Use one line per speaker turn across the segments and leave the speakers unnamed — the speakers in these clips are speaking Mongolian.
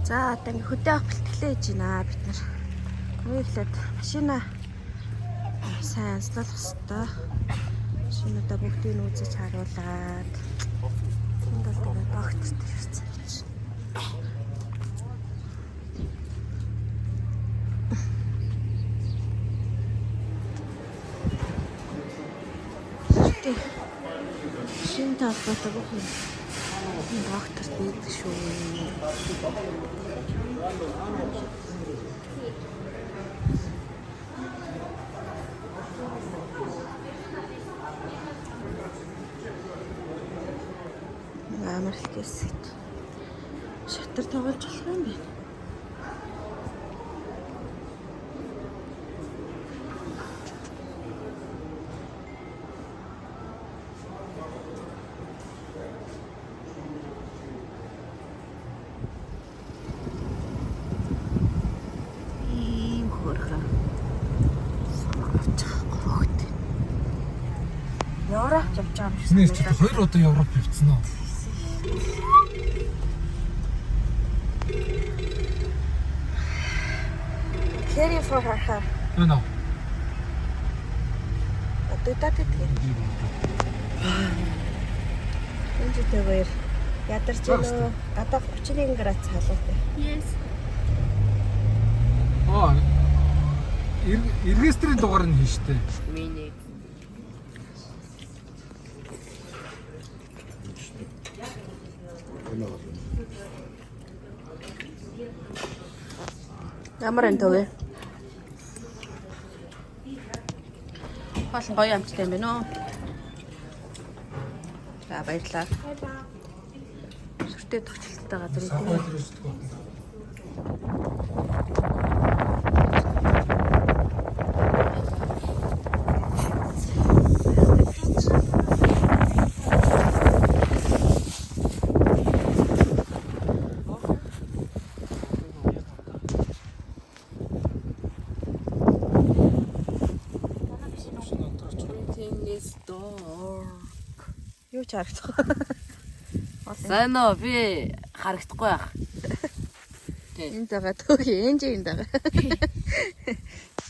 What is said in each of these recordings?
За одоо ингээ хөдөө авах бэлтгэлээ хийж байна бид нар. Хамгийн эхлээд машина сайн анслуулах хэрэгтэй. Шинүүдээ бүгдийг нь үзэж харуулад. Энд бол тэгээ доктор төрсөн гэж. Шинэ талбайтай бүх юм. Докторт дийдэг шүү. Амар л гэсэт. Шатар тоглож болох юм бэ? Европ явж байгаа юм шиг.
Нэр чи 2 удаа Европ явцсан уу?
Caring for her.
Нөө.
Өдөөд идэх. Энд зүгээр ядарч гэнэ. Гадаа 31 градус халуутай.
Yes.
Эргэстрийн дугаар нь хийн штэ.
Миний.
Ямар энэ төвөө? Бас гоё амттай юм байна уу? За баярлалаа. Сүртэй төгчлөлттэй газар идэв. Юу ч харагдах.
Санаа би харагдахгүй байх.
Энд байгаа төвхий энжинд байгаа.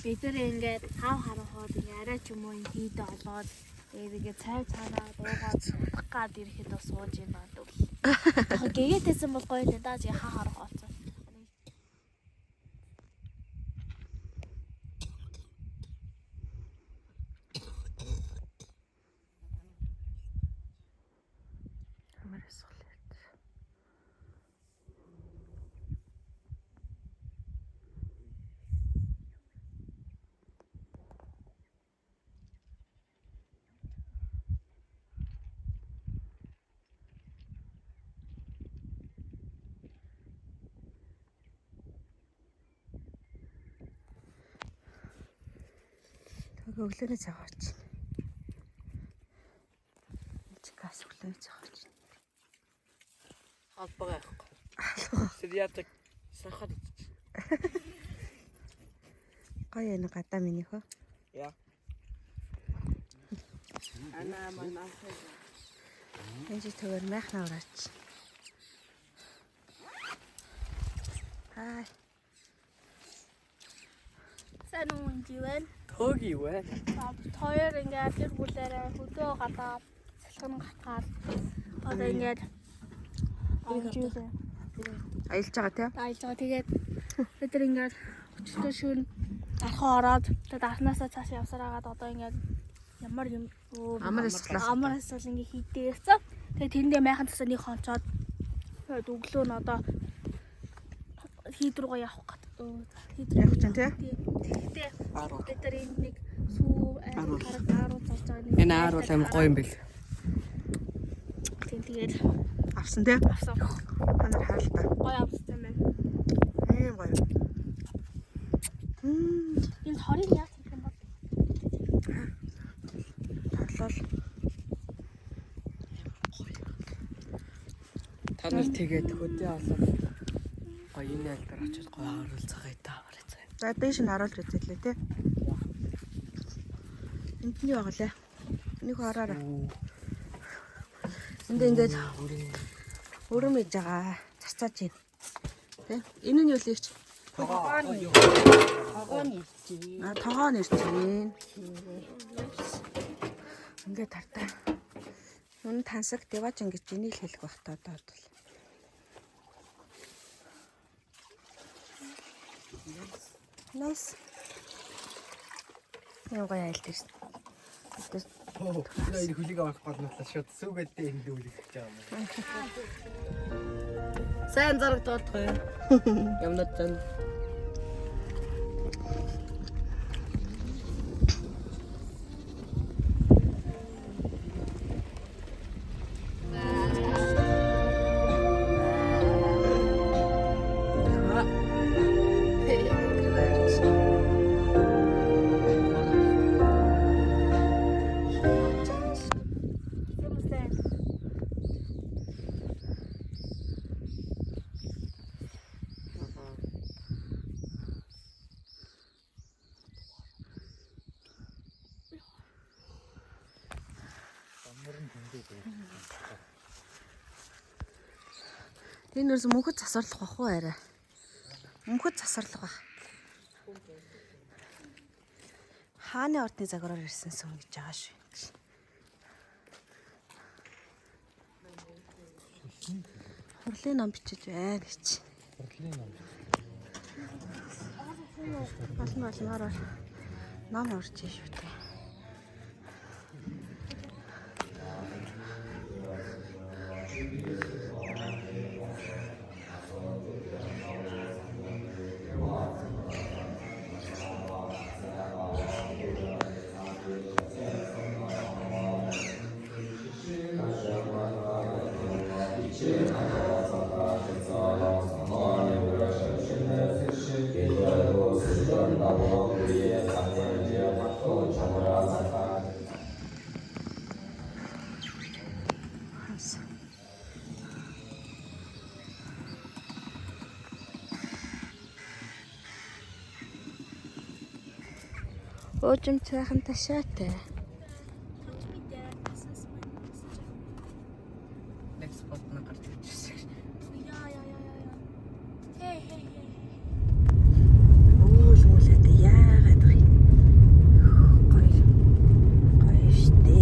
Бид нар ингээд хав харахад ингээ арай ч юм уу хийд олоод тэгээ цай цаанаа дуугаад суудах гад ирэхэд бас сууж юм байна. Гэгээтэйсэн бол гоё нэ даа чи хаа харах болсон.
Өглөөний цагаач. Чигас өглөөний цагаач.
Албага яахгүй. Сэриядаг сахад.
Гоё энэ гадаа минийх үү?
Яа. Ана манай.
Энд чи төгөр майхнаа ураач. Хай.
Сайн уу юм.
Төг юу вэ?
Хоёр ингээд тэр бүлээрээ хөдөө гадаад салхин гатгаад одоо ингээд
Аялж байгаа тийм.
аялж байгаа. Тэгээд бид нар ингээд өчтөр шөнө дарахаа ороод тэгээд дарахнаасаа цааш явсараагаад одоо ингээд ямар юм
Амар эсвэл
ингээд хийдээрсэн. Тэгээд тэрэндээ майхан тасны хонцоод тэгээд өглөө нь одоо хийд рүүгээ явах гэдэг.
явах чинь тийм.
Тэгтээ бид нар энд нэг сүү гарууд зарж байгаа нэг.
Энэ аар бол амар гоё юм бэл.
Тэгээд
Авсан тийм.
авсан.
Анар хаалта.
Гоё авсан юм байна.
Ийм гоё.
Энэ хорийг яаж хийх юм бол?
Торлол.
Та нар тэгээд хөдөө олоод гоё энэ аль дээр очиж гоё харуулцгаая та аваарай.
За дээш нь харуулж үзлээ тий. Энд нь юу байгаа лээ? Энийг хараарай. Энд ингээд өрөм ээж байгаа. Цацааж байна. Тэ. Энэ нь юу л ийч?
Тогооны ирчээ.
Тогоо нэрчээ. Ингээд тартаа. Нүн тансаг деваж ингэж энийг хэлэх байх та одоо бол. Nice. Яа гоё айлт ирсэн.
Тэр хөлийг авах болноос шууд сүгэлдээ хилүүлэх гэж байгаа юм. Сайн зараг тоотгоо. Ямнад тань.
Энэ нэрс мөнхөд засварлах бах уу арай. Мөнхөд засварлах бах. Хааны ордны загвараар ирсэн сүм гэж байгаа шүү. Хурлын ном бичиж байна гэж.
Хурлын ном.
Олноор ном урж шүү дээ. Өөжим цайхан ташаатай.
Next spot на гарч ирчихсэн.
Уулуулаад яагаад вэ? Гоё штэ.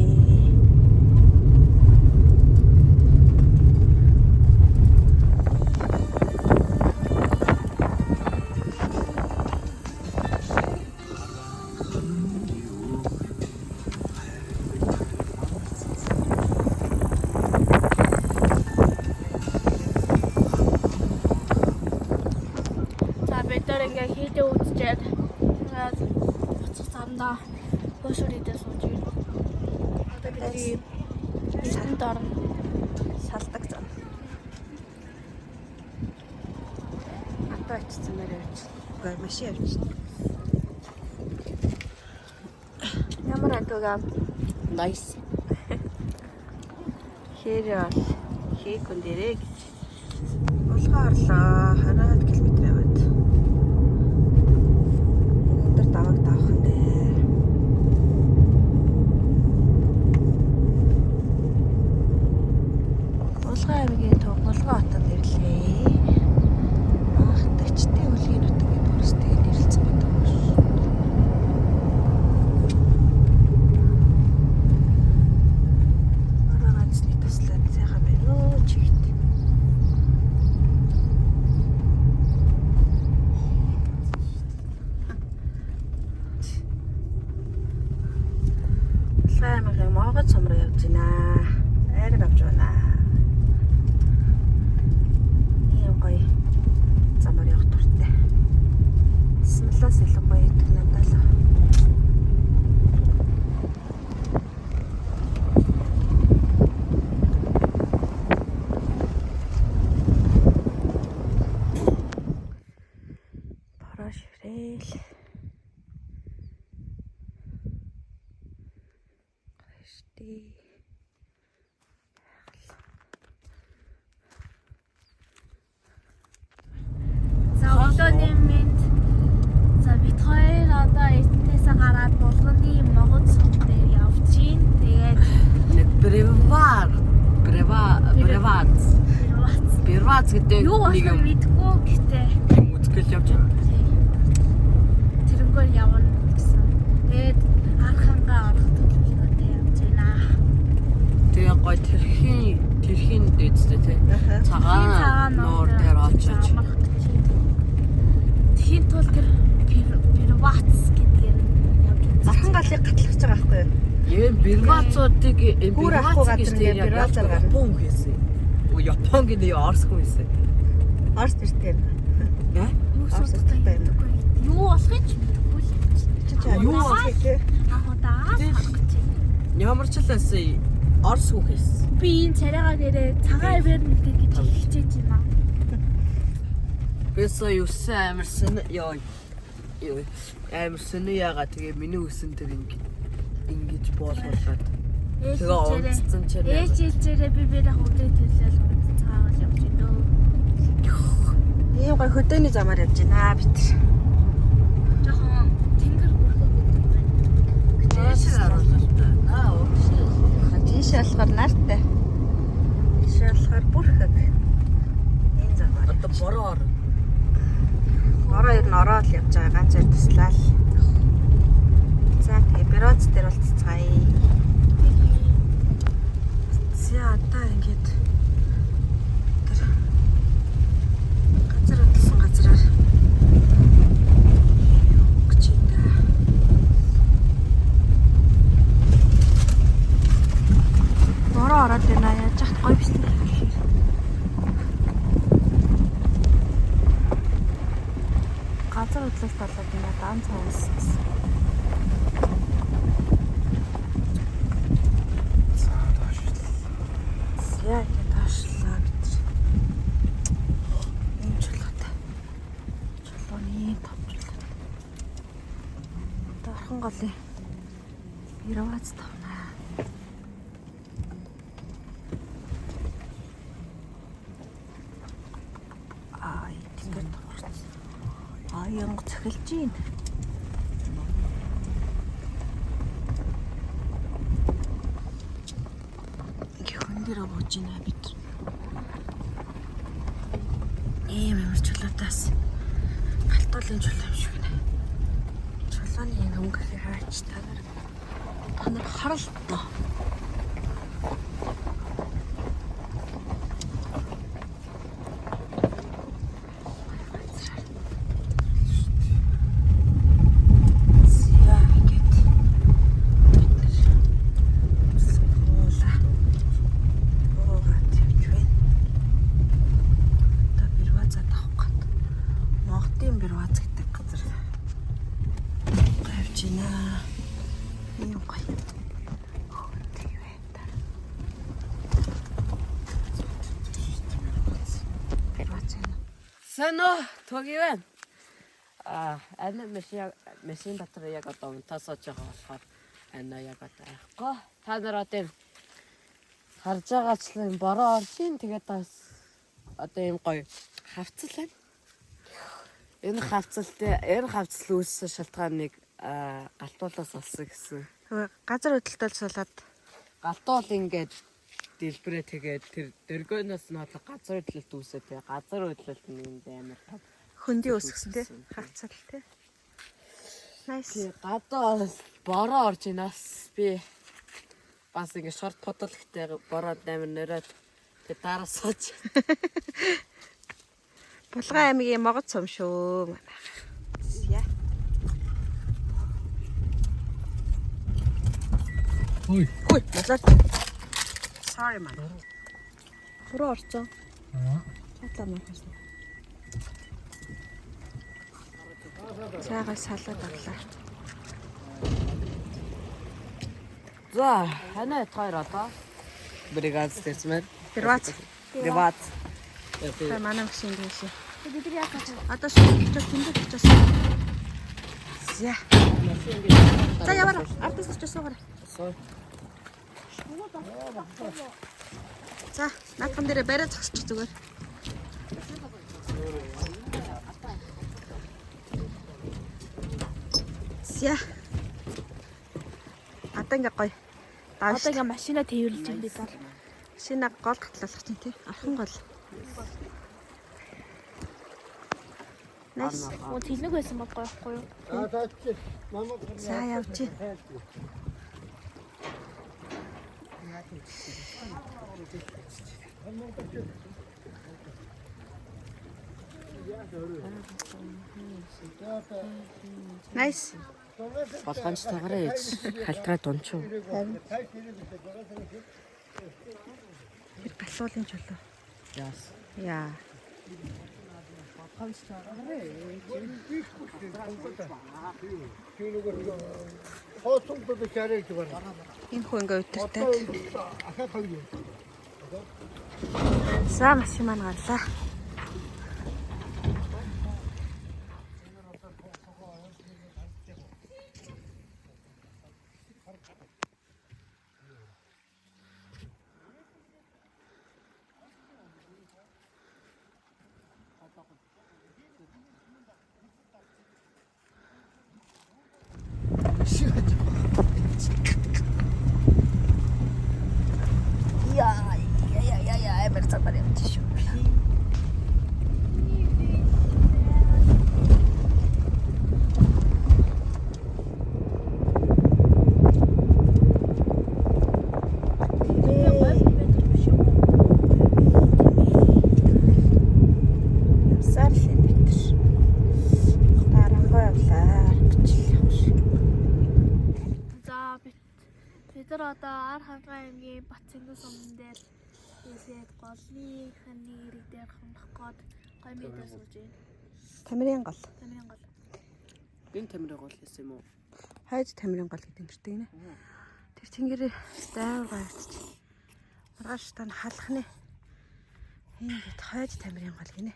Ингээ хийдэ үзчихэд тэгээд буцах замдаа бошоридээ сууж байна. Одоо би санд орно.
Салдаг зам. Атаач цамаар явж. Гой машин явж. Ямар атугаа
Nice.
хэрэг хийкүн дээрээ гэж. Улгаа орлоо 20 км яваад. Өнөөдөр даваг давах нь дээ. Улгаа аймгийн төв Улгаа хотод ирлээ. Ах тачтай үлгийн нутгийн төрөстэй нэрлэлцэн байдаг юм шүү. Ганцны туслаад сайхан байна уу чигт. Улгааймгийн Монгол сум руу явж байна. Айраг авч байна. Ийм гоё замаар явах дуртай. Смлаас илүү гоё гэдэг надад л. Шиврэл. Хэшти.
За өглөөний мэнд. За бид хоёр одоо эртнээсээ гараад булганы могод сум дээр явж гин. Тэгээд
Бреват. Бирвац гэдэг
Юу болохыг мэдгүй гэхдээ
үзгэл явж байна.
тэрнгөр явна гэсэн. Тэгээд анхангаа орох төлөвлөгөөтэй явж байна.
Тэгээ гой тэрхийн дээдтэй тий. Цагаан нуур дээр очиж
тхийн тул тэр Бирвац гэдгээр явж байна.
Архан галыг гатлах байгаа байхгүй юу?
Бирвацуудыг
Бүр ахгүй газар ингээд Бирвацаар гарна.
Япон гэсэн. Япон гэдэг Орос хүн байсан.
Орс бэртэй.
Юу судалтай байдаггүй. Юу болохыг ч мэдэхгүй л.
Юу болох вэ?
Ахудаа гэж.
Ямар ч л байсан Орос хүн байсан.
Би энэ царайгаа нэрээ цагаан ивэр мэдээ гэж хичээж байна.
Бэсо юусэн амарсан ёо. Амарсан яага тэгээ миний үсэн тэр ингэж боолгуулаад. Тэгээ онцсон ч нэ.
Ээжээрээ би бэрэ хөдөө төлөөл цаагаад явж байна.
Ийм гой хөдөөний замаар явж байна бид.
Жохон тэнгэр бүрхэг гэдэг байна.
Тийш харуулалтай.
Тийш болохоор нартай. Тийш болохоор бүрхэг. Энэ замаар.
Одоо бороор.
Ороо ер нь ороод явж байгаа ганц зэр туслаа л. За тэгээ Бирвац дээр болцгаая. За одоо ингээд тэр газар хөдлсөн газраар гэж энэ. Бороо ороод байна яаж яхад гоё биш үү? Газар хөдлөлт болоод энэ дан цаавс гэсэн. Яа ингэ таашлаа бид. Ийм чулуутай. Чулууны томчлоо. Одоо Орхон голын Бирвац тавна. Тэнгэр таварч. Янг цохилж гин. Дээр бууж байна бид. Ийм ямар чулуутаас галтуулын чулуу юм шиг нэ. Чулууны энэ өнгөийг хаач та нар харал тоо.
Сано тогивэн. Ана машин дотор яг одоо унтасаж байгаа болохоор ана яг одоо ахгүй. Та нар одоо харж байгаачлан бороо оршин тэгээд бас одоо юм гоё хавцал байна. Энэ хавцал үүссэн шалтгааныг галтуулаас олсон гэсэн.
Газар хөдлөлтөд суулаад
галтуул ингээд дэлбэрээ тэгээд тэр дөргөнөөс нь бол газар хөдлөлт үүсээ тэгээ газар хөдлөлт нь энд амар тав
хөндөй өсгөстэй хавцал тий. Nice.
Гадаа бороо орж инаас би бас ингээд шорт подолгтой бороод амар нөрөөд тэгээ дараа сууж.
Булган аймгийн могод сум шүү. Яа.
Ой.
Хөөе, болоо. Sorry man. Буруу орцоо. Чатлаа махаас. Цаагаа салаад авлаа.
За, ханаа хоёр одоо бригад стэцмент.
Бирвац.
Тэгээ
Манай машин дэвшээ.
Бид нар яг гэж
Одоо шууд тэмдэг чаас. За. За яваа. Ардаас ч суугаар. За, наадхан дээр барай зогсчих зүгээр. За. Одоо ингээ гоё.
одоо ингээ машина тээвэрлж юм бид нар.
Шинэ гол татлалах чинь тий. Архан гол. Nice.
Мөн тэлэг байсан байхгүй юу?
За явж. Nice.
Болгоомж цагаараа ээж халтраа дунчуу.
Галуулын чулуу.
Яас.
Яа.
Болгоомж цагаараа ээж.
Энэ хүн ингээ өдөртэй. За машин маань гарлаа. Яа, эмэр цапар явчих шүү.
Бид нар одоо Ар хангаан аймгийн Батцэнгэн суман дээр ийсээд голны ханы ирэг дээр хандах гээд гой мэдээ сууж байна.
Тамирын гол.
Тамирын гол.
Энэ тамирын гол гэсэн юм уу?
Хайж тамирын гол гэдэг нэртэй гинэ. Тэр тэнгэрээ дайвар гайвч. Маргааш тань халахны. Ингээд хайж тамирын гол гинэ.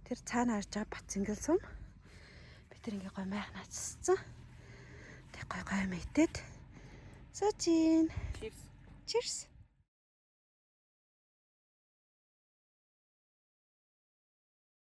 Тэр цаана харж байгаа Батцэнгэн сум. Бид тэр ингээ гой майхнацсан. Тэг гой мэдээд. Сочин.
Cheers.
Cheers.